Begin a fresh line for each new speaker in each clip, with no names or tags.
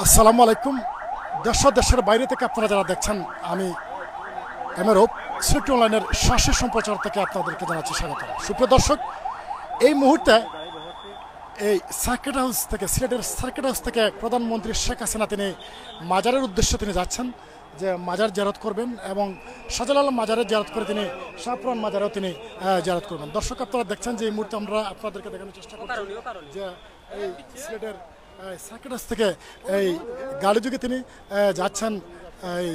আসসালামু আলাইকুম। দেশ দেশের বাইরে থেকে আপনারা যারা দেখছেন, আমি এমএরও সিলেক্ট অনলাইনের শাসের সম্প্রচার থেকে আপনাদেরকে জানাচ্ছি স্বাগত। সুপ্রিয় দর্শক, এই মুহূর্তে এই সার্কিট হাউস থেকে, সিলেটের সার্কিট হাউস থেকে প্রধানমন্ত্রী শেখ হাসিনা তিনি মাজারের উদ্দেশ্যে তিনি যাচ্ছেন, যে মাজার জিয়ারত করবেন এবং শাহজালাল মাজারের জিয়ারত করে তিনি শাহপুরান মাজারেও তিনি জিয়ারত করবেন। দর্শক, আপনারা দেখছেন যে এই মুহূর্তে আমরা আপনাদেরকে দেখানোর চেষ্টা করছি যে এই সিলেটের সার্কিট হাউস থেকে এই গাড়ি যুগে তিনি যাচ্ছেন এই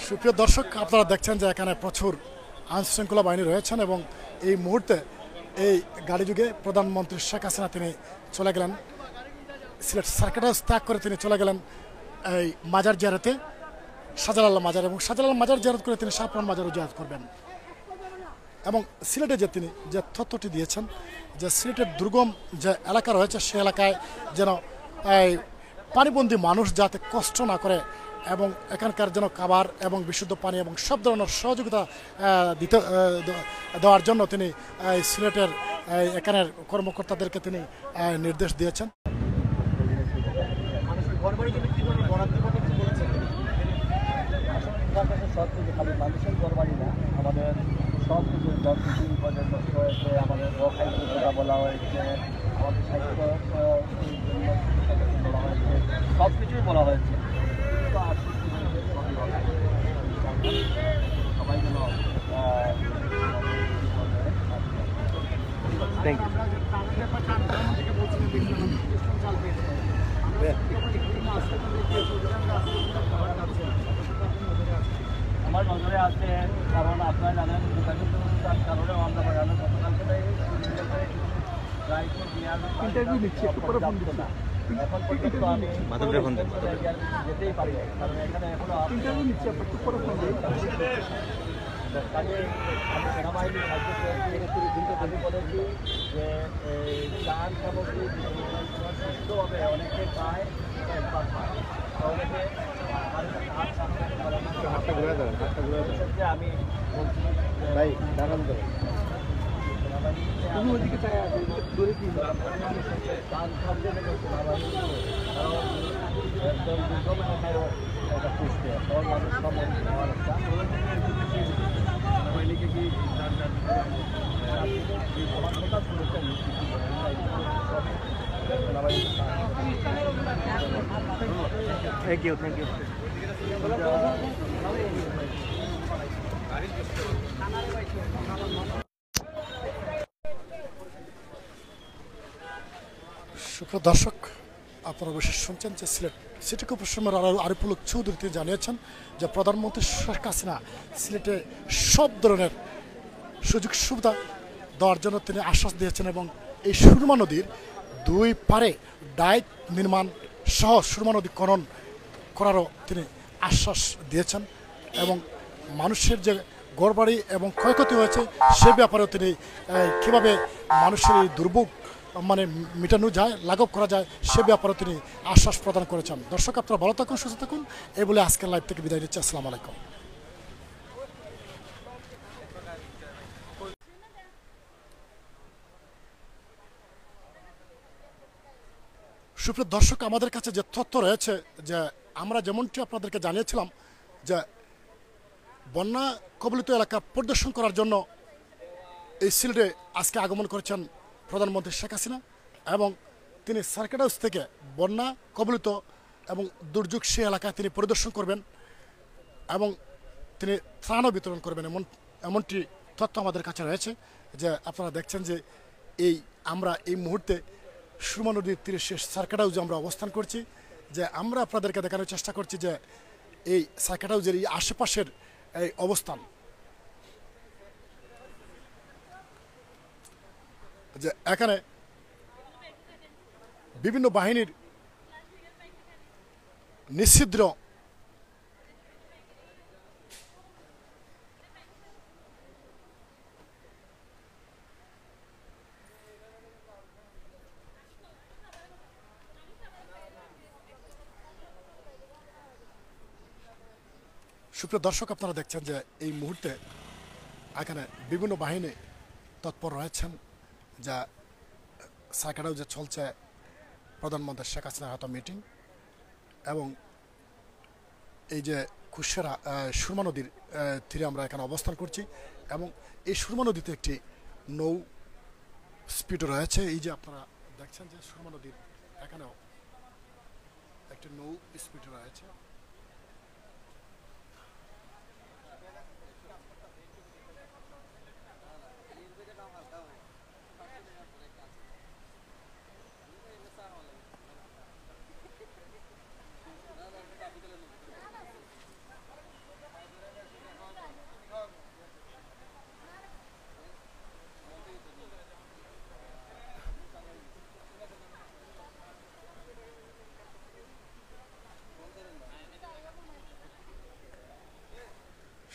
সুপ্রিয় দর্শক, আপনারা দেখছেন যে এখানে প্রচুর আইনশৃঙ্খলা বাহিনী রয়েছেন এবং এই মুহূর্তে এই গাড়ি যুগে প্রধানমন্ত্রী শেখ হাসিনা তিনি চলে গেলেন সিলেট সার্কিট হাউস ত্যাগ করে তিনি চলে গেলেন এই মাজার জিয়ারতে, শাহজালাল মাজার, এবং শাহজালাল মাজার জিয়ারত করে তিনি শাহপুরান মাজারও জিয়ারত করবেন। এবং সিলেটে যে তিনি যে তথ্যটি দিয়েছেন যে সিলেটের দুর্গম যে এলাকা রয়েছে সে এলাকায় যেন এই পানিবন্দী মানুষ যাতে কষ্ট না করে এবং এখানকার যেন খাবার এবং বিশুদ্ধ পানি এবং সব ধরনের সহযোগিতা দেওয়ার জন্য তিনি সিলেটের এখানের কর্মকর্তাদেরকে তিনি নির্দেশ দিয়েছেন।
মানুষের ঘরবাড়ি না, আমাদের সব কিছু যত কিছু পর্যন্ত হয়েছে, আমাদের অখাদ্যের কথা বলা হয়েছে, আমাদের সাহিত্য বলা হয়েছে, সব কিছুই বলা হয়েছে। সবাই যেন থ্যাংক ইউ। আমার নজরে আছে, কারণ আপনারা জানেন যোগাযোগ ব্যবস্থার কারণেও আমরা বাগানের গতকালকে ইন্টারভিউ নিচ্ছি, একটু পরে ফোন দিচ্ছি না, এখন পর্যন্ত আমি যেতেই পারি, কারণ এখানে এখনো ইন্টারভিউ নিচ্ছি, একটু পরে ফোন দিই। কাজে আমি সেনাবাহিনীর আমি বলেছি যে চাল সামগ্রী সুস্থভাবে অনেকে পায়, অনেকে আমি বলছি ভাই দাঁড়ান তো তুমি ওইদিকে চাই দূরে কি একদম দুর্গম এলাকায় একটা পুষতে সব মানুষ সব সেনাবাহিনীকে কি আমার কথা শুনেছেন থ্যাংক ইউ থ্যাংক ইউ।
সুপ্রিয় দর্শক, আপনারা অবশ্যই শুনছেন যে সিলেট সিটি কর্পোরেশনের আরিফুল চৌধুরী তিনি জানিয়েছেন যে প্রধানমন্ত্রী শেখ হাসিনা সিলেটে সব ধরনের সুযোগ সুবিধা দেওয়ার জন্য তিনি আশ্বাস দিয়েছেন এবং এই সুরমা নদীর দুই পারে ডাইক নির্মাণ সহ সুরমা নদী খনন করারও তিনি আশ্বাস দিয়েছেন এবং মানুষের যে ঘরবাড়ি এবং ক্ষয়ক্ষতি হয়েছে সে ব্যাপারেও তিনি কীভাবে মানুষের এই দুর্ভোগ মানে মেটানো যায়, লাঘব করা যায় সে ব্যাপারে তিনি আশ্বাস প্রদান করেছেন। দর্শক, আপনারা ভালো থাকুন, সুস্থ থাকুন, এই বলে আজকের লাইভ থেকে বিদায় নিচ্ছি। আসসালামু আলাইকুম। সুপ্রিয় দর্শক, আমাদের কাছে যে তথ্য রয়েছে যে আমরা যেমনটি আপনাদেরকে জানিয়েছিলাম যে বন্যা কবলিত এলাকা পরিদর্শন করার জন্য এই সিলেটে আজকে আগমন করেছেন প্রধানমন্ত্রী শেখ হাসিনা এবং তিনি সার্কিট হাউস থেকে বন্যা কবলিত এবং দুর্যোগ সে এলাকায় তিনি পরিদর্শন করবেন এবং তিনি ত্রাণও বিতরণ করবেন এমনটি তথ্য আমাদের কাছে রয়েছে। যে আপনারা দেখছেন যে আমরা এই মুহূর্তে সুরমা নদীর তীরে শেষ সার্কিট হাউসে আমরা অবস্থান করছি, যে আমরা আপনাদেরকে দেখানোর চেষ্টা করছি যে এই সার্কিট হাউসের এই আশেপাশের এই অবস্থান, যে এখানে বিভিন্ন বাহিনীর নিষিদ্ধ সুপ্রিয় দর্শক, আপনারা দেখছেন যে এই মুহূর্তে এখানে বিভিন্ন বাহিনী তৎপর রয়েছেন, যা সার্কিট হাউসে চলছে প্রধানমন্ত্রী শেখ হাসিনার হয়তো মিটিং। এবং এই যে কুশিয়ারা সুরমা নদীর তীরে আমরা এখানে অবস্থান করছি, এবং এই সুরমা নদীতে একটি নৌ স্পিডও রয়েছে। এই যে আপনারা দেখছেন যে সুরমা নদীর এখানেও একটি নৌ স্পিড রয়েছে।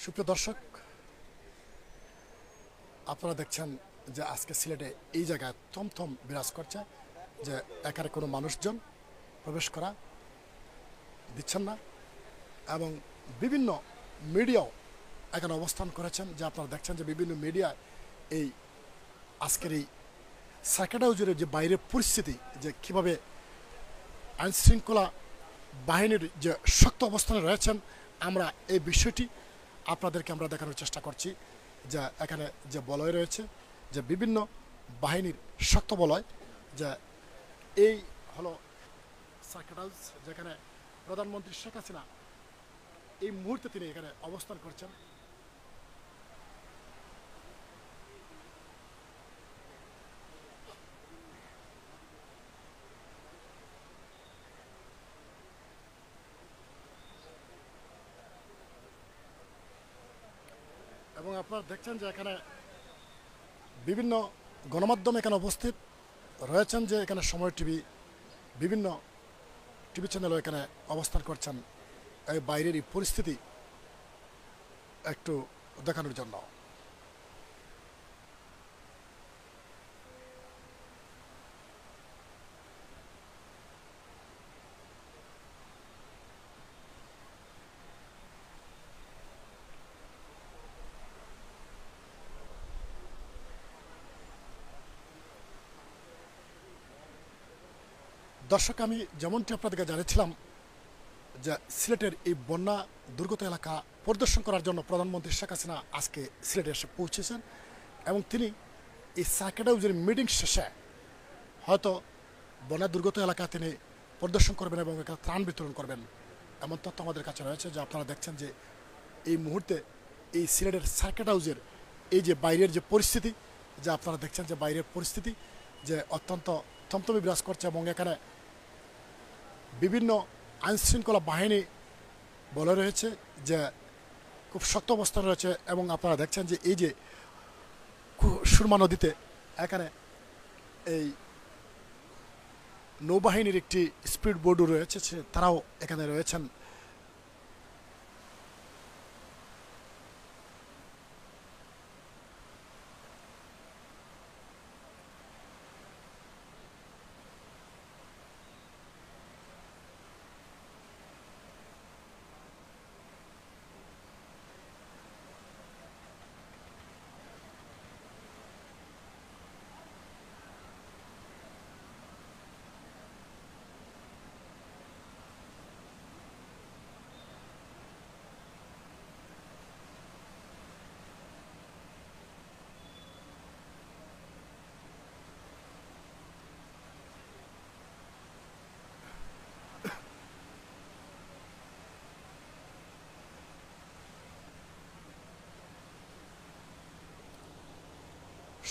সুপ্রিয় দর্শক, আপনারা দেখছেন যে আজকে সিলেটে এই জায়গায় থমথম বিরাজ করছে, যে এখানে কোনো মানুষজন প্রবেশ করা দিচ্ছেন না, এবং বিভিন্ন মিডিয়াও এখানে অবস্থান করেছেন। যে আপনারা দেখছেন যে বিভিন্ন মিডিয়া এই আজকের এই সার্কিট হাউজের যে বাইরের পরিস্থিতি, যে কীভাবে আইনশৃঙ্খলা বাহিনীর যে শক্ত অবস্থানে রয়েছেন, আমরা এই বিষয়টি আপনাদেরকে আমরা দেখানোর চেষ্টা করছি। যে এখানে যে বলয় রয়েছে, যে বিভিন্ন বাহিনীর শক্ত বলয়, যে এই হলো সার্কিট হাউস, যেখানে প্রধানমন্ত্রী শেখ হাসিনা এই মুহূর্তে তিনি এখানে অবস্থান করছেন। এবং আপনারা দেখছেন যে এখানে বিভিন্ন গণমাধ্যম এখানে উপস্থিত রয়েছেন, যে এখানে সময় টিভি, বিভিন্ন টিভি চ্যানেলও এখানে অবস্থান করছেন এই বাইরের এই পরিস্থিতি একটু দেখানোর জন্য। দর্শক, আমি যেমনটি আপনাদেরকে জানিয়েছিলাম যে সিলেটের এই বন্যা দুর্গত এলাকা পরিদর্শন করার জন্য প্রধানমন্ত্রী শেখ হাসিনা আজকে সিলেটে এসে পৌঁছেছেন, এবং তিনি এই সার্কিট হাউজের মিটিং শেষে হয়তো বন্যা দুর্গত এলাকা তিনি পরিদর্শন করবেন এবং এখানে ত্রাণ বিতরণ করবেন, এমন তথ্য আমাদের কাছে রয়েছে। যে আপনারা দেখছেন যে এই মুহূর্তে এই সিলেটের সার্কিট হাউজের এই যে বাইরের যে পরিস্থিতি, যে আপনারা দেখছেন যে বাইরের পরিস্থিতি যে অত্যন্ত থমথমে বিরাজ করছে, এবং এখানে বিভিন্ন আইনশৃঙ্খলা বাহিনী বলে রয়েছে, যে খুব শক্ত অবস্থান রয়েছে। এবং আপনারা দেখছেন যে এই যে সুরমা নদীতে এখানে এই নৌবাহিনীর একটি স্পিড বোটও রয়েছে, তারাও এখানে রয়েছেন।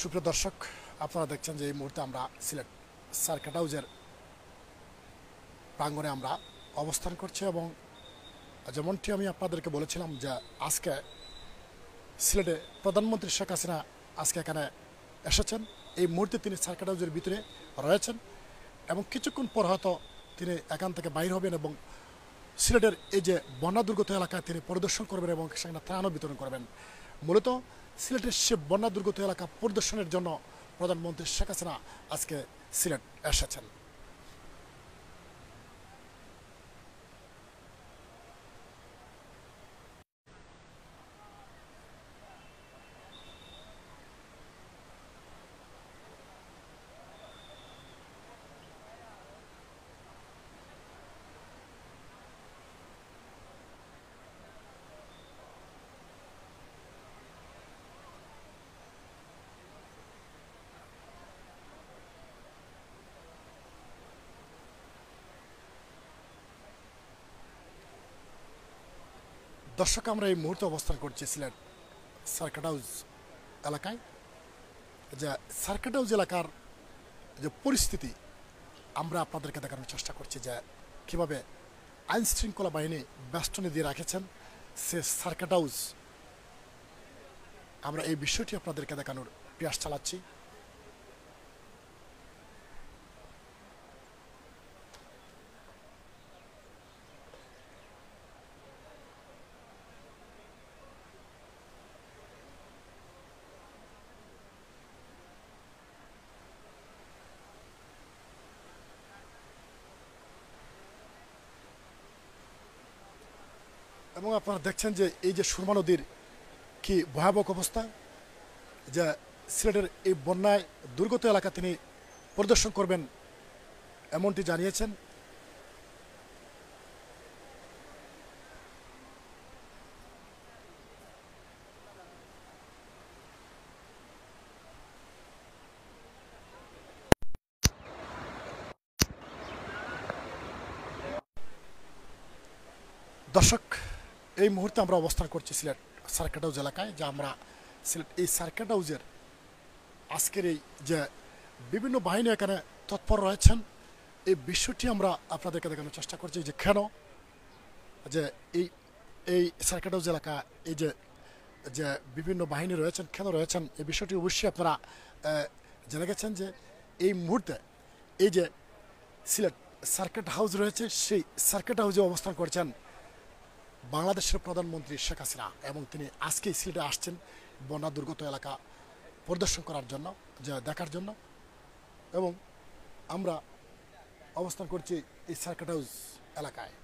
সুপ্রিয় দর্শক, আপনারা দেখছেন যে এই মুহূর্তে আমরা সিলেট সার্কিট হাউজের প্রাঙ্গণে আমরা অবস্থান করছি, এবং যেমনটি আমি আপনাদেরকে বলেছিলাম যে আজকে সিলেটে প্রধানমন্ত্রী শেখ হাসিনা আজকে এখানে এসেছেন। এই মুহূর্তে তিনি সার্কিট হাউজের ভিতরে রয়েছেন, এবং কিছুক্ষণ পর হয়তো তিনি এখান থেকে বাইর হবেন এবং সিলেটের এই যে বন্যা দুর্গত এলাকায় তিনি পরিদর্শন করবেন এবং সেখানে ত্রাণও বিতরণ করবেন। মূলত সিলেটের সে বন্যা দুর্গত এলাকা পরিদর্শনের জন্য প্রধানমন্ত্রী শেখ হাসিনা আজকে সিলেট এসেছেন। দর্শক, আমরা এই মুহূর্তে অবস্থান করছি সিলেট সার্কিট হাউস এলাকায়। যে সার্কিট হাউস এলাকার যে পরিস্থিতি আমরা আপনাদেরকে দেখানোর চেষ্টা করছি, যে কীভাবে আইন শৃঙ্খলা বাহিনী বেষ্টনী দিয়ে রাখেছেন সে সার্কিট হাউস। আমরা এই বিষয়টি আপনাদেরকে দেখানোর প্রয়াস চালাচ্ছি। এবং আপনারা দেখছেন যে এই যে সুরমা নদীর কি ভয়াবহ অবস্থা, যে সিলেটের এই বন্যায় দুর্গত এলাকা তিনি পরিদর্শন করবেন এমনটি জানিয়েছেন। দর্শক, এই মুহূর্তে আমরা অবস্থান করছি সিলেট সার্কিট হাউস এলাকায়, যা আমরা সিলেট এই সার্কিট হাউসের আজকের এই যে বিভিন্ন বাহিনী এখানে তৎপর রয়েছেন এই বিষয়টি আমরা আপনাদেরকে দেখানোর চেষ্টা করছি, যে কেন যে এই এই সার্কিট হাউস এলাকা এই যে যে বিভিন্ন বাহিনী রয়েছেন কেন রয়েছেন এই বিষয়টি অবশ্যই আপনারা জেনে গেছেন। যে এই মুহূর্তে এই যে সিলেট সার্কিট হাউস রয়েছে সেই সার্কিট হাউসে অবস্থান করছেন বাংলাদেশের প্রধানমন্ত্রী শেখ হাসিনা, এবং তিনি আজকেই সিলেটে আসছেন বন্যা দুর্গত এলাকা পরিদর্শন করার জন্য, যা দেখার জন্য। এবং আমরা অবস্থান করছি এই সার্কিট হাউস এলাকায়।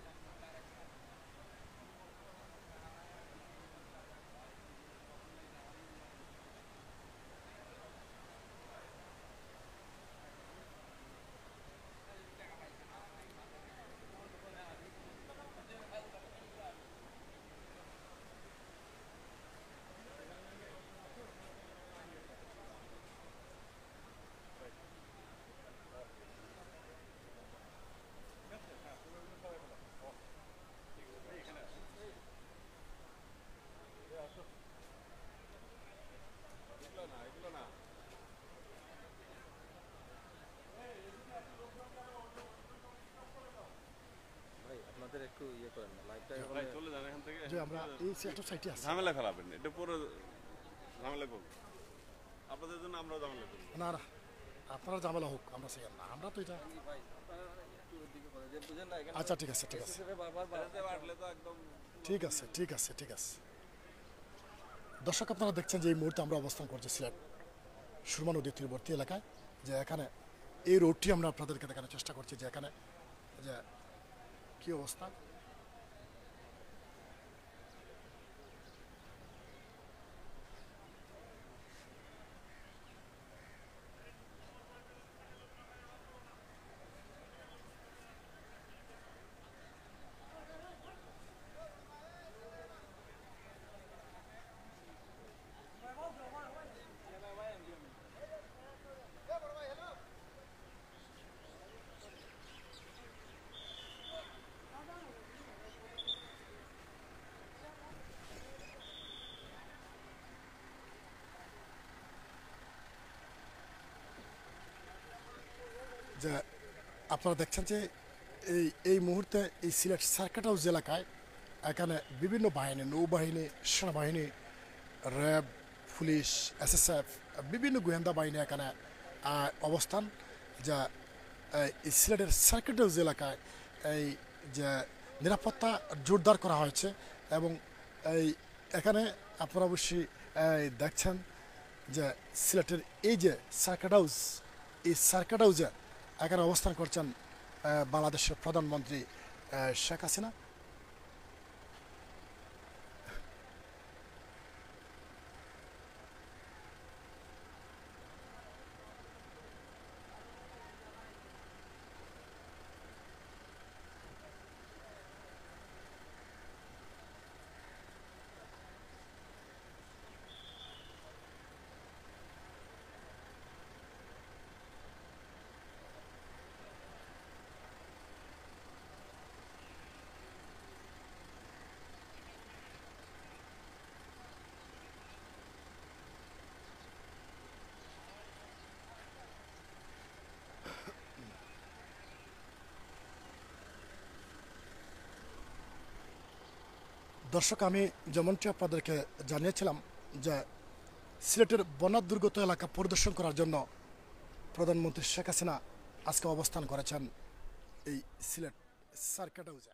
একটু ইয়ে করেন না, লাইভটা
ভাই চলে যান এখান থেকে।
যে আমরা এই সেক্টর সাইটে আছি।
ঝামেলা ফেলাবেন, এটা পুরো ঝামেলা করবো আপনাদের জন্য, আমরাও ঝামেলা করবো।
না না, আপনারা ঝামেলা হোক, আমরা চাই না, আমরা তো এটা।
ভাই আপনারা একটু ওদিকে করেন, যে বুঝেন না এখানে
আচ্ছা ঠিক আছে ঠিক আছে
বারবার
এটাতে বাড়লে তো একদম
ঠিক আছে ঠিক আছে ঠিক আছে। দর্শক, আপনারা দেখছেন যে এই মুহূর্তে আমরা অবস্থান করছি সিলেট সুরমা নদীর তীরবর্তী এলাকায়, যে এখানে এই রোডটি আমরা আপনাদেরকে দেখানোর চেষ্টা করছি, যে এখানে যে কী অবস্থা। যে আপনারা দেখছেন যে এই মুহূর্তে এই সিলেট সার্কিট হাউস এলাকায় এখানে বিভিন্ন বাহিনী, নৌবাহিনী, সেনাবাহিনী, র্যাব, পুলিশ, এসএসএফ, বিভিন্ন গোয়েন্দা বাহিনী এখানে অবস্থান, যা এই সিলেটের সার্কিট হাউস এলাকায় এই যে নিরাপত্তা জোরদার করা হয়েছে। এবং এই এখানে আপনারা অবশ্যই দেখছেন যে সিলেটের এই যে সার্কিট হাউস, এই সার্কিট হাউসে এখানে অবস্থান করছেন বাংলাদেশের প্রধানমন্ত্রী শেখ হাসিনা। দর্শক, আমি যেমনটি আপনাদেরকে জানিয়েছিলাম যে সিলেটের বন্যা দুর্গত এলাকা পরিদর্শন করার জন্য প্রধানমন্ত্রী শেখ হাসিনা আজকে অবস্থান করেছেন এই সিলেট সার্কিট হাউসে।